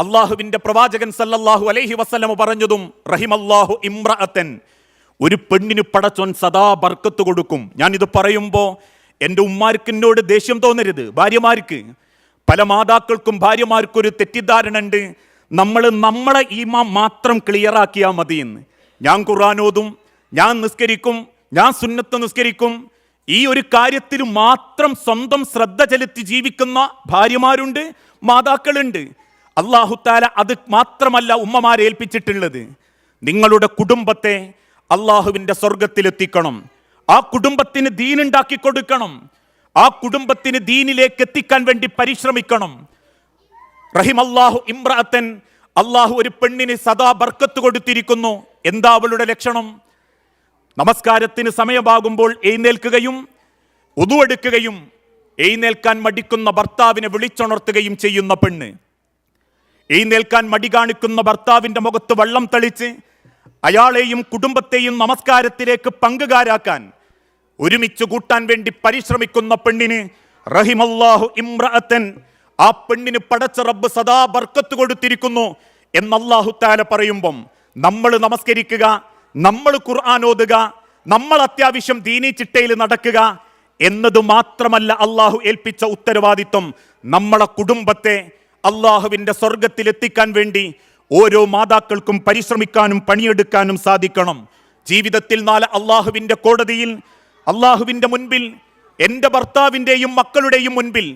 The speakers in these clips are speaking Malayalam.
അള്ളാഹുവിന്റെ പ്രവാചകൻ സല്ലല്ലാഹു അലൈഹി വസല്ലം പറഞ്ഞതും റഹിമല്ലാഹു ഇംറഅത്തൻ, ഒരു പെണ്ണിന് പടച്ചോൻ സദാ ബർക്കത്ത് കൊടുക്കും. ഞാനിത് പറയുമ്പോൾ എൻ്റെ ഉമ്മാർക്ക് എന്നോട് ദേഷ്യം തോന്നരുത്. ഭാര്യമാർക്ക്, പല മാതാക്കൾക്കും ഭാര്യമാർക്കും ഒരു തെറ്റിദ്ധാരണ ഉണ്ട്, നമ്മളെ ഈമാൻ മാത്രം ക്ലിയർ ആക്കിയാൽ മതി എന്ന്. ഞാൻ ഖുർആൻ ഓതും, ഞാൻ നിസ്കരിക്കും, ഞാൻ സുന്നത്ത് നിസ്കരിക്കും, ഈ ഒരു കാര്യത്തിൽ മാത്രം സ്വന്തം ശ്രദ്ധ ചെലുത്തി ജീവിക്കുന്ന ഭാര്യമാരുണ്ട്, മാതാക്കളുണ്ട്. അല്ലാഹു തആല അത് മാത്രമല്ല ഉമ്മമാരെ ഏൽപ്പിച്ചിട്ടുള്ളത്, നിങ്ങളുടെ കുടുംബത്തെ അള്ളാഹുവിൻ്റെ സ്വർഗത്തിലെത്തിക്കണം, ആ കുടുംബത്തിന് ദീനുണ്ടാക്കി കൊടുക്കണം, ആ കുടുംബത്തിന് ദീനിലേക്ക് എത്തിക്കാൻ വേണ്ടി പരിശ്രമിക്കണം. റഹിമല്ലാഹു ഇംറഅത്തൻ, അള്ളാഹു ഒരു പെണ്ണിന് സദാ ബർക്കത്ത് കൊടുത്തിരിക്കുന്നു. എന്താ അവളുടെ ലക്ഷണം? നമസ്കാരത്തിന് സമയമാകുമ്പോൾ എഴുന്നേൽക്കുകയും ഉദു എടുക്കുകയും എഴുന്നേൽക്കാൻ മടിക്കുന്ന ഭർത്താവിനെ വിളിച്ചുണർത്തുകയും ചെയ്യുന്ന പെണ്ണ്. എഴുന്നേൽക്കാൻ മടി കാണിക്കുന്ന ഭർത്താവിൻ്റെ മുഖത്ത് വെള്ളം തളിച്ച് അയാളെയും കുടുംബത്തെയും നമസ്കാരത്തിലേക്ക് പങ്കുകാരാക്കാൻ, ഒരുമിച്ച് കൂട്ടാൻ വേണ്ടി പരിശ്രമിക്കുന്ന പെണ്ണിന് റഹിമല്ലാഹു ഇംറഅത്തൻ, ആ പെണ്ണിന് പടച്ച റബ്ബ് സദാ ബർക്കത്ത് കൊടുത്തിരിക്കുന്നു എന്ന് അല്ലാഹു തആല പറയുമ്പം നമ്മൾ നമസ്കരിക്കുക, നമ്മൾ ഖുർആൻ ഓതുക, നമ്മൾ അത്യാവശ്യം ദീനീ ചിട്ടയിൽ നടക്കുക എന്നത് മാത്രമല്ല അള്ളാഹു ഏൽപ്പിച്ച ഉത്തരവാദിത്വം. നമ്മളെ കുടുംബത്തെ അള്ളാഹുവിൻ്റെ സ്വർഗത്തിലെത്തിക്കാൻ വേണ്ടി ഓരോ മാതാക്കൾക്കും പരിശ്രമിക്കാനും പണിയെടുക്കാനും സാധിക്കണം. ജീവിതത്തിൽ നാളെ അള്ളാഹുവിൻ്റെ കോടതിയിൽ, അള്ളാഹുവിൻ്റെ മുൻപിൽ, എൻ്റെ ഭർത്താവിൻ്റെയും മക്കളുടെയും മുൻപിൽ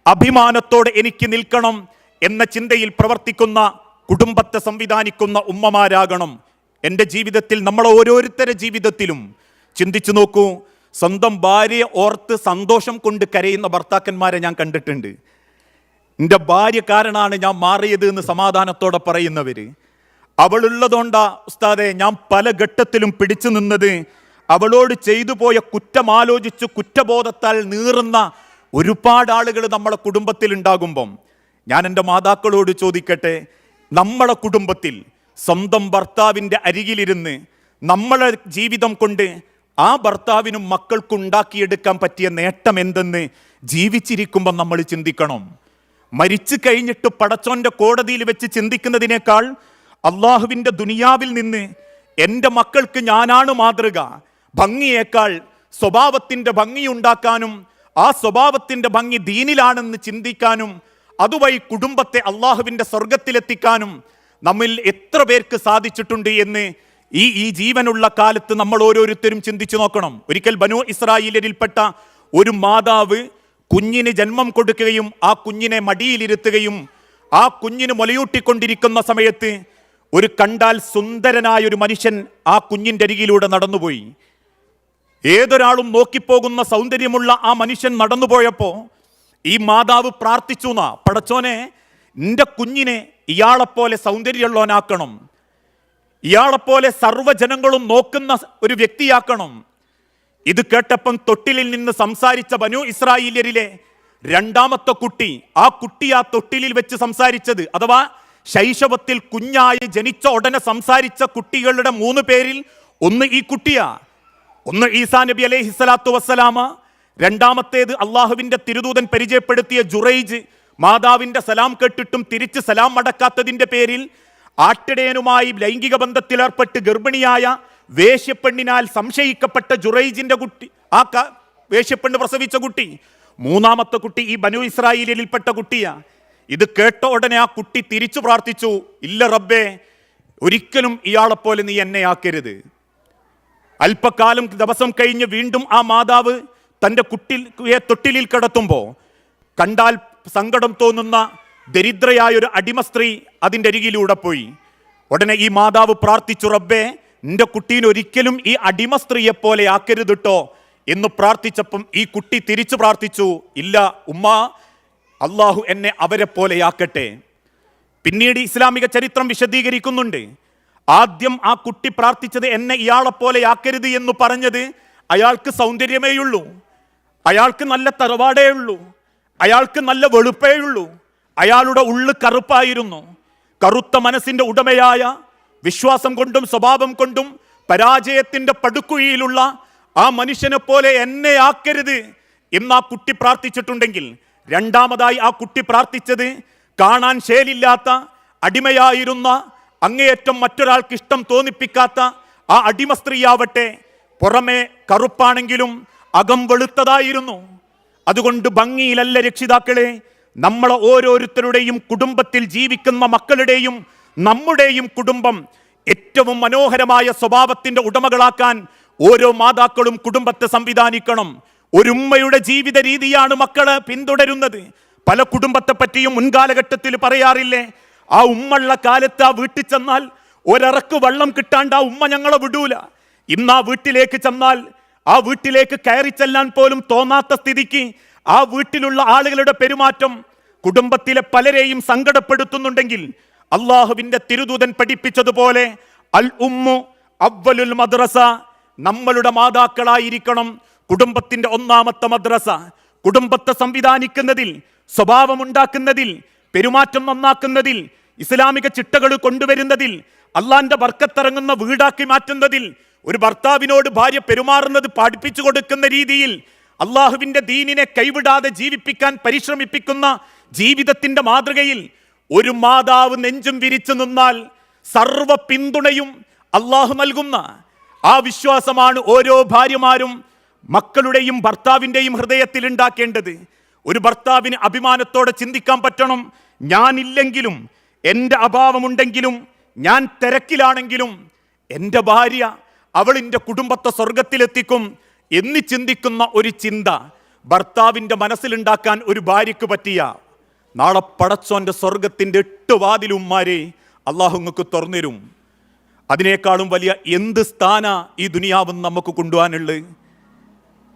അഭിമാനത്തോടെ എനിക്ക് നിൽക്കണം എന്ന ചിന്തയിൽ പ്രവർത്തിക്കുന്ന, കുടുംബത്തെ സംവിധാനിക്കുന്ന ഉമ്മമാരാകണം. എൻ്റെ ജീവിതത്തിൽ, നമ്മൾ ഓരോരുത്തരുടെ ജീവിതത്തിലും ചിന്തിച്ചു നോക്കൂ, സ്വന്തം ഭാര്യയെ ഓർത്ത് സന്തോഷം കൊണ്ട് കരയുന്ന ഭർത്താക്കന്മാരെ ഞാൻ കണ്ടിട്ടുണ്ട്. എൻ്റെ ഭാര്യ കാരണമാണ് ഞാൻ മാറിയത് എന്ന് സമാധാനത്തോടെ പറയുന്നവർ. അവളുള്ളതുകൊണ്ടാ ഉസ്താദെ ഞാൻ പല ഘട്ടത്തിലും പിടിച്ചു നിന്നത്. അവളോട് ചെയ്തു പോയ കുറ്റമാലോചിച്ച് കുറ്റബോധത്താൽ നീറുന്ന ഒരുപാട് ആളുകൾ നമ്മളെ കുടുംബത്തിൽ ഉണ്ടാകുമ്പം ഞാൻ എൻ്റെ മാതാക്കളോട് ചോദിക്കട്ടെ, നമ്മളെ കുടുംബത്തിൽ സ്വന്തം ഭർത്താവിൻ്റെ അരികിലിരുന്ന് നമ്മളെ ജീവിതം കൊണ്ട് ആ ഭർത്താവിനും മക്കൾക്കും ഉണ്ടാക്കിയെടുക്കാൻ പറ്റിയ നേട്ടം എന്തെന്ന് ജീവിച്ചിരിക്കുമ്പം നമ്മൾ ചിന്തിക്കണം. മരിച്ചു കഴിഞ്ഞിട്ട് പടച്ചോൻ്റെ കോടതിയിൽ വെച്ച് ചിന്തിക്കുന്നതിനേക്കാൾ അള്ളാഹുവിൻ്റെ ദുനിയാവിൽ നിന്ന് എൻ്റെ മക്കൾക്ക് ഞാനാണ് മാതൃക, ഭംഗിയേക്കാൾ സ്വഭാവത്തിൻ്റെ ഭംഗി ഉണ്ടാക്കാനും ആ സ്വഭാവത്തിൻ്റെ ഭംഗി ദീനിലാണെന്ന് ചിന്തിക്കാനും അതുവഴി കുടുംബത്തെ അള്ളാഹുവിൻ്റെ സ്വർഗത്തിലെത്തിക്കാനും നമ്മിൽ എത്ര പേർക്ക് സാധിച്ചിട്ടുണ്ട് എന്ന് ഈ ജീവനുള്ള കാലത്ത് നമ്മൾ ഓരോരുത്തരും ചിന്തിച്ചു നോക്കണം. ഒരിക്കൽ ബനൂ ഇസ്രായേലിൽപ്പെട്ട ഒരു മാതാവ് കുഞ്ഞിന് ജന്മം കൊടുക്കുകയും ആ കുഞ്ഞിനെ മടിയിലിരുത്തുകയും ആ കുഞ്ഞിന് മുലയൂട്ടിക്കൊണ്ടിരിക്കുന്ന സമയത്ത് ഒരു കണ്ടാൽ സുന്ദരനായ ഒരു മനുഷ്യൻ ആ കുഞ്ഞിൻ്റെ അരികിലൂടെ നടന്നുപോയി. ഏതൊരാളും നോക്കിപ്പോകുന്ന സൗന്ദര്യമുള്ള ആ മനുഷ്യൻ നടന്നുപോയപ്പോൾ ഈ മാതാവ് പ്രാർത്ഥിച്ചു, പടച്ചോനെ എൻ്റെ കുഞ്ഞിനെ ഇയാളെപ്പോലെ സൗന്ദര്യമുള്ളവനാക്കണം, ഇയാളെപ്പോലെ സർവ്വജനങ്ങളും നോക്കുന്ന ഒരു വ്യക്തിയാക്കണം. ഇത് കേട്ടപ്പം തൊട്ടിലിൽ നിന്ന് സംസാരിച്ച ബനൂ ഇസ്രായേലിയരിലെ രണ്ടാമത്തെ കുട്ടി, ആ കുട്ടി ആ തൊട്ടിലിൽ വെച്ച് സംസാരിച്ചത്, അഥവാ ശൈശവത്തിൽ കുഞ്ഞായി ജനിച്ച ഉടനെ സംസാരിച്ച കുട്ടികളുടെ 3 പേരിൽ ഒന്ന് ഈ കുട്ടിയാ. ഒന്ന് ഈസാ നബി അലൈഹിസ്സലാത്തു വസ്സലാമ, രണ്ടാമത്തേത് അള്ളാഹുവിൻ്റെ തിരുദൂതൻ പരിചയപ്പെടുത്തിയ ജുറൈജ്, മാതാവിൻ്റെ സലാം കേട്ടിട്ടും തിരിച്ച് സലാം മടക്കാത്തതിൻ്റെ പേരിൽ ആട്ടിടയനുമായി ലൈംഗിക ബന്ധത്തിലേർപ്പെട്ട് ഗർഭിണിയായ വേശ്യപ്പെണ്ണിനാൽ സംശയിക്കപ്പെട്ട ജുറൈജിന്റെ കുട്ടി, ആ വേശ്യപ്പെണ്ണ് പ്രസവിച്ച കുട്ടി. മൂന്നാമത്തെ കുട്ടി ഈ ബനൂ ഇസ്രായേലിൽപ്പെട്ട കുട്ടിയാ. ഇത് കേട്ട ഉടനെ ആ കുട്ടി തിരിച്ചു പ്രാർത്ഥിച്ചു, ഇല്ല റബ്ബേ, ഒരിക്കലും ഇയാളെപ്പോലെ നീ എന്നെ ആക്കരുത്. അല്പകാലം ദിവസം കഴിഞ്ഞ് വീണ്ടും ആ മാതാവ് തൻ്റെ കുട്ടിയെ തൊട്ടിലിൽ കിടത്തുമ്പോൾ കണ്ടാൽ സങ്കടം തോന്നുന്ന ദരിദ്രയായൊരു അടിമ സ്ത്രീ അതിൻ്റെ അരികിലൂടെ പോയി. ഉടനെ ഈ മാതാവ് പ്രാർത്ഥിച്ചു, റബ്ബേ, എൻ്റെ കുട്ടീനെ ഒരിക്കലും ഈ അടിമ സ്ത്രീയെപ്പോലെ ആക്കരുതിട്ടോ എന്ന് പ്രാർത്ഥിച്ചപ്പം ഈ കുട്ടി തിരിച്ചു പ്രാർത്ഥിച്ചു, ഇല്ല ഉമ്മ, അള്ളാഹു എന്നെ അവരെ പോലെയാക്കട്ടെ. പിന്നീട് ഇസ്ലാമിക ചരിത്രം വിശദീകരിക്കുന്നുണ്ട്, ആദ്യം ആ കുട്ടി പ്രാർത്ഥിച്ചത് എന്നെ ഇയാളെപ്പോലെയാക്കരുത് എന്ന് പറഞ്ഞത് അയാൾക്ക് സൗന്ദര്യമേയുള്ളൂ, അയാൾക്ക് നല്ല തറവാടേ ഉള്ളൂ, അയാൾക്ക് നല്ല വെളുപ്പേയുള്ളൂ, അയാളുടെ ഉള്ളു കറുപ്പായിരുന്നു. കറുത്ത മനസ്സിൻ്റെ ഉടമയായ, വിശ്വാസം കൊണ്ടും സ്വഭാവം കൊണ്ടും പരാജയത്തിൻ്റെ പടുക്കുഴിയിലുള്ള ആ മനുഷ്യനെ പോലെ എന്നെ ആക്കരുത് എന്ന് ആ കുട്ടി പ്രാർത്ഥിച്ചിട്ടുണ്ടെങ്കിൽ, രണ്ടാമതായി ആ കുട്ടി പ്രാർത്ഥിച്ചത് കാണാൻ ശേലില്ലാത്ത, അടിമയായിരുന്ന, അങ്ങേയറ്റം മറ്റൊരാൾക്ക് ഇഷ്ടം തോന്നിപ്പിക്കാത്ത ആ അടിമ സ്ത്രീയാവട്ടെ പുറമെ കറുപ്പാണെങ്കിലും അകം വെളുത്തതായിരുന്നു. അതുകൊണ്ട് ഭംഗിയിലല്ല രക്ഷിതാക്കളെ, നമ്മളെ ഓരോരുത്തരുടെയും കുടുംബത്തിൽ ജീവിക്കുന്ന മക്കളുടെയും നമ്മുടെയും കുടുംബം ഏറ്റവും മനോഹരമായ സ്വഭാവത്തിന്റെ ഉടമകളാക്കാൻ ഓരോ മാതാക്കളും കുടുംബത്തെ സംവിധാനിക്കണം. ഒരു ഉമ്മയുടെ ജീവിത രീതിയാണ് മക്കള് പിന്തുടരുന്നത്. പല കുടുംബത്തെ പറ്റിയും മുൻകാലഘട്ടത്തിൽ പറയാറില്ലേ, ആ ഉമ്മള്ള കാലത്ത് ആ വീട്ടിൽ ചെന്നാൽ ഒരിറക്ക് വെള്ളം കിട്ടാണ്ട് ആ ഉമ്മ ഞങ്ങളെ വിടൂല. ഇന്ന് ആ വീട്ടിലേക്ക് ചെന്നാൽ ആ വീട്ടിലേക്ക് കയറി ചെല്ലാൻ പോലും തോന്നാത്ത സ്ഥിതിക്ക് ആ വീട്ടിലുള്ള ആളുകളുടെ പെരുമാറ്റം കുടുംബത്തിലെ പലരെയും സങ്കടപ്പെടുത്തുന്നുണ്ടെങ്കിൽ അള്ളാഹുവിന്റെ തിരുദൂതൻ പഠിപ്പിച്ചതുപോലെ അൽ ഉമ്മു അവ്വലുൽ മദ്രസ, നമ്മളുടെ മാതാക്കളായിരിക്കണം കുടുംബത്തിന്റെ ഒന്നാമത്തെ മദ്രസ. കുടുംബത്തെ സംവിധാനിക്കുന്നതിൽ, സ്വഭാവമുണ്ടാക്കുന്നതിൽ, പെരുമാറ്റം നന്നാക്കുന്നതിൽ, ഇസ്ലാമിക ചിട്ടകൾ കൊണ്ടുവരുന്നതിൽ, അള്ളാന്റെ ബർക്കത്തിറങ്ങുന്ന വീടാക്കി മാറ്റുന്നതിൽ, ഒരു ഭർത്താവിനോട് ഭാര്യ പെരുമാറുന്നത് പഠിപ്പിച്ചു കൊടുക്കുന്ന രീതിയിൽ അള്ളാഹുവിന്റെ ദീനിനെ കൈവിടാതെ ജീവിപ്പിക്കാൻ പരിശ്രമിപ്പിക്കുന്ന ജീവിതത്തിന്റെ മാതൃകയിൽ ഒരു മാതാവ് നെഞ്ചും വിരിച്ചു നിന്നാൽ സർവ പിന്തുണയും അള്ളാഹു നൽകുന്ന ആ വിശ്വാസമാണ് ഓരോ ഭാര്യമാരും മക്കളുടെയും ഭർത്താവിൻ്റെയും ഹൃദയത്തിൽ ഉണ്ടാക്കേണ്ടത്. ഒരു ഭർത്താവിന് അഭിമാനത്തോടെ ചിന്തിക്കാൻ പറ്റണം, ഞാനില്ലെങ്കിലും, എൻ്റെ അഭാവമുണ്ടെങ്കിലും, ഞാൻ തിരക്കിലാണെങ്കിലും എൻ്റെ ഭാര്യ അവളിൻ്റെ കുടുംബത്തെ സ്വർഗത്തിലെത്തിക്കും എന്ന് ചിന്തിക്കുന്ന ഒരു ചിന്ത ഭർത്താവിൻ്റെ മനസ്സിലുണ്ടാക്കാൻ ഒരു ഭാര്യയ്ക്ക് പറ്റിയ നാളെ പടച്ചോൻ്റെ സ്വർഗത്തിൻ്റെ 8 വാതിലുമാരെ അള്ളാഹു നിങ്ങൾക്ക് തുറന്നുതരും. അതിനേക്കാളും വലിയ എന്ത് സ്ഥാന ഈ ദുനിയാവും നമുക്ക് കൊണ്ടുപോകാനുള്ളത്?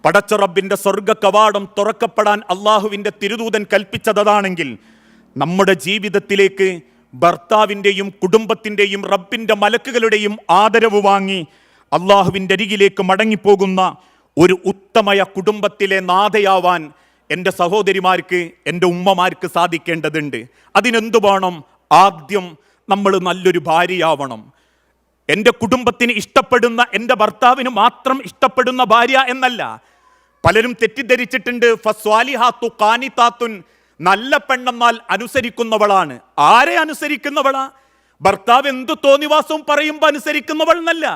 പടച്ച റബ്ബിന്റെ സ്വർഗ കവാടം തുറക്കപ്പെടാൻ അള്ളാഹുവിന്റെ തിരുദൂതൻ കൽപ്പിച്ചതാണെങ്കിൽ നമ്മുടെ ജീവിതത്തിലേക്ക് ഭർത്താവിൻ്റെയും കുടുംബത്തിൻ്റെയും റബ്ബിന്റെ മലക്കുകളുടെയും ആദരവ് വാങ്ങി അള്ളാഹുവിൻ്റെ അരികിലേക്ക് മടങ്ങിപ്പോകുന്ന ഒരു ഉത്തമയ കുടുംബത്തിലെ നാഥയാവാൻ എൻ്റെ സഹോദരിമാർക്ക്, എൻ്റെ ഉമ്മമാർക്ക് സാധിക്കേണ്ടതുണ്ട്. അതിനെന്തു വേണം? ആദ്യം നമ്മൾ നല്ലൊരു ഭാര്യയാവണം. എൻ്റെ കുടുംബത്തിന് ഇഷ്ടപ്പെടുന്ന, എൻ്റെ ഭർത്താവിന് മാത്രം ഇഷ്ടപ്പെടുന്ന ഭാര്യ എന്നല്ല. പലരും തെറ്റിദ്ധരിച്ചിട്ടുണ്ട്. ഫസ്വാലിഹാത്തു ഖാനിതാത്തുൻ, നല്ല പെണ്ണെന്നാൽ അനുസരിക്കുന്നവളാണ്. ആരെ അനുസരിക്കുന്നവളാ? ഭർത്താവ് എന്തു തോന്നിവാസവും പറയുമ്പോൾ അനുസരിക്കുന്നവൾ എന്നല്ല.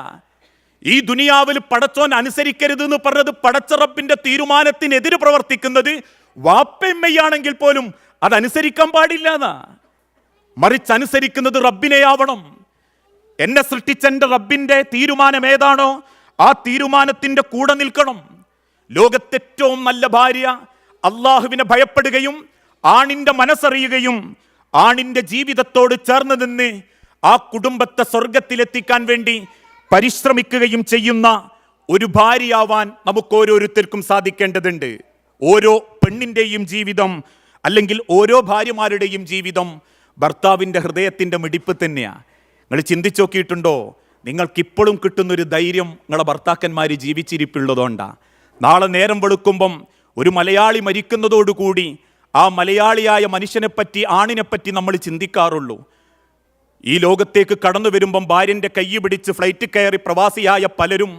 ഈ ദുനിയാവിൽ പടച്ചോൻ അനുസരിക്കരുത് എന്ന് പറഞ്ഞത് പടച്ച റബ്ബിന്റെ തീരുമാനത്തിനെതിരെ പ്രവർത്തിക്കുന്നത് വാപ്പയമ്മയാണെങ്കിൽ പോലും അതനുസരിക്കാൻ പാടില്ല എന്നാ. മറിച്ച് അനുസരിക്കുന്നത് റബ്ബിനെയാവണം. എന്നെ സൃഷ്ടിച്ച എൻ്റെ റബ്ബിന്റെ തീരുമാനം ഏതാണോ ആ തീരുമാനത്തിന്റെ കൂടെ നിൽക്കണം. ലോകത്തേറ്റവും നല്ല ഭാര്യ അള്ളാഹുവിനെ ഭയപ്പെടുകയും ആണിന്റെ മനസ്സറിയുകയും ആണിന്റെ ജീവിതത്തോട് ചേർന്ന് നിന്ന് ആ കുടുംബത്തെ സ്വർഗത്തിലെത്തിക്കാൻ വേണ്ടി പരിശ്രമിക്കുകയും ചെയ്യുന്ന ഒരു ഭാര്യയാവാൻ നമുക്ക് ഓരോരുത്തർക്കും സാധിക്കേണ്ടതുണ്ട്. ഓരോ പെണ്ണിൻ്റെയും ജീവിതം, അല്ലെങ്കിൽ ഓരോ ഭാര്യമാരുടെയും ജീവിതം ഭർത്താവിൻ്റെ ഹൃദയത്തിൻ്റെ മിടിപ്പ് തന്നെയാണ്. നിങ്ങൾ ചിന്തിച്ചു നോക്കിയിട്ടുണ്ടോ? നിങ്ങൾക്കിപ്പോഴും കിട്ടുന്നൊരു ധൈര്യം നിങ്ങളെ ഭർത്താക്കന്മാർ ജീവിച്ചിരിപ്പുള്ളതുകൊണ്ടാണ്. നാളെ നേരം വെളുക്കുമ്പം ഒരു മലയാളി മരിക്കുന്നതോടുകൂടി ആ മലയാളിയായ മനുഷ്യനെപ്പറ്റി, ആണിനെപ്പറ്റി നമ്മൾ ചിന്തിക്കാറുള്ളൂ. ഈ ലോകത്തേക്ക് കടന്നു വരുമ്പം ഭാര്യൻ്റെ കൈ പിടിച്ച് ഫ്ലൈറ്റ് കയറി പ്രവാസിയായ പലരും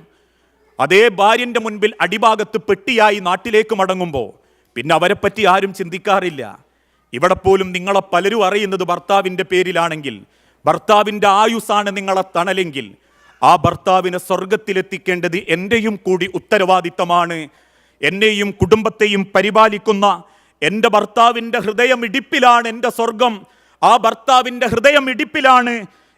അതേ ഭാര്യൻ്റെ മുൻപിൽ അടിഭാഗത്ത് പെട്ടിയായി നാട്ടിലേക്ക് മടങ്ങുമ്പോൾ പിന്നെ അവരെപ്പറ്റി ആരും ചിന്തിക്കാറില്ല. ഇവിടെ പോലും നിങ്ങളെ പലരും അറിയുന്നത് ഭർത്താവിൻ്റെ പേരിലാണെങ്കിൽ, ഭർത്താവിൻ്റെ ആയുസ്സാണ് നിങ്ങളെ തണലെങ്കിൽ, ആ ഭർത്താവിനെ സ്വർഗത്തിലെത്തിക്കേണ്ടത് എൻ്റെയും കൂടി ഉത്തരവാദിത്തമാണ്. എന്നെയും കുടുംബത്തെയും പരിപാലിക്കുന്ന എൻ്റെ ഭർത്താവിൻ്റെ ഹൃദയമിടിപ്പിലാണ് എൻ്റെ സ്വർഗം. ആ ഭർത്താവിൻ്റെ ഹൃദയമിടിപ്പിലാണ്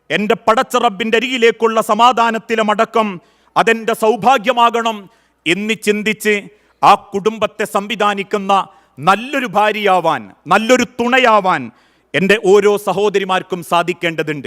എൻ്റെ പടച്ച റബ്ബിൻ്റെ അരികിലേക്കുള്ള സമാധാനത്തിലെ മടക്കം. അതെൻ്റെ സൗഭാഗ്യമാകണം എന്ന് ചിന്തിച്ച് ആ കുടുംബത്തെ സംവിധാനിക്കുന്ന നല്ലൊരു ഭാര്യയാവാൻ, നല്ലൊരു തുണയാവാൻ എൻ്റെ ഓരോ സഹോദരിമാർക്കും സാധിക്കേണ്ടതുണ്ട്.